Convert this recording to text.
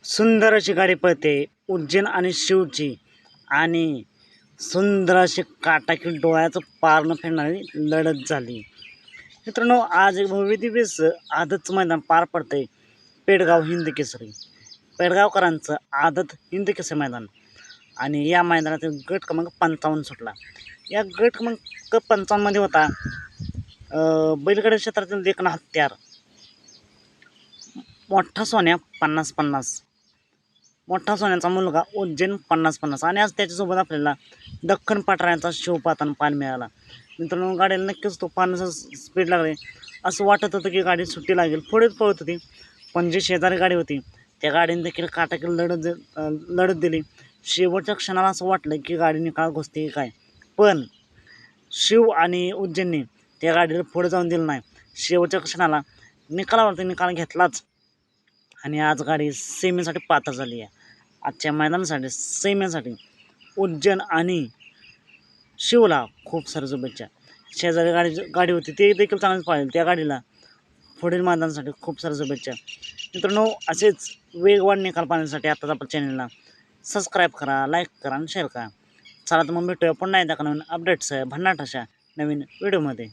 सुंदर अशी गाडी पळते उज्जैन आणि शिवची आणि सुंदर अशी काटाकी डोळ्याचं पार न फिरणारी लढत झाली. मित्रांनो, आज एक भव्य दिव्य आदतचं मैदान पार पडतंय. पेडगाव हिंद केसरी, पेडगावकरांचं आदत हिंद केसरी मैदान आणि या मैदानातील गट क्रमांक 55 सुटला. या गट क्रमांक 55 मध्ये होता बैलगाडी क्षेत्रातील देखणा हत्यार मोठा सोन्या 50-50, मोठा सोन्याचा मुलगा उज्जैन 50-50 आणि आज त्याच्यासोबत आपल्याला दख्खन पठारांचा शिवपातान पान मिळाला. मित्रांनो, गाडीला नक्कीच तुफान स्पीड लागले. असं वाटत होतं की गाडी सुट्टी लागेल, पुढेच पळत होती, पण जी शेजारी गाडी होती त्या गाडीने देखील काटाकी लढत दिली. शेवटच्या क्षणाला असं वाटलं की गाडी निकाल घुसते काय, पण शिव आणि उज्जैनने त्या गाडीला पुढे जाऊन दिलं नाही. शेवटच्या क्षणाला निकालावरती निकाल घेतलाच आणि आज गाडी सेमीसाठी पात्र झाली आहे. आजच्या मैदानासाठी सेमीसाठी उज्जैन आणि शिवला खूप साऱ्या शुभेच्छा. शेजारी गाडी होती ते देखील चांगलीच पाहिजे, त्या गाडीला पुढील मैदानासाठी खूप साऱ्या शुभेच्छा. मित्रांनो, असेच वेगवान निकाल पाहण्यासाठी आताच आपल्या चॅनलला सबस्क्राईब करा, लाईक करा आणि शेअर करा. चला तर मग भेटूया पुन्हा एकदा नवीन अपडेट्स भन्नाट अशा नवीन व्हिडिओमध्ये.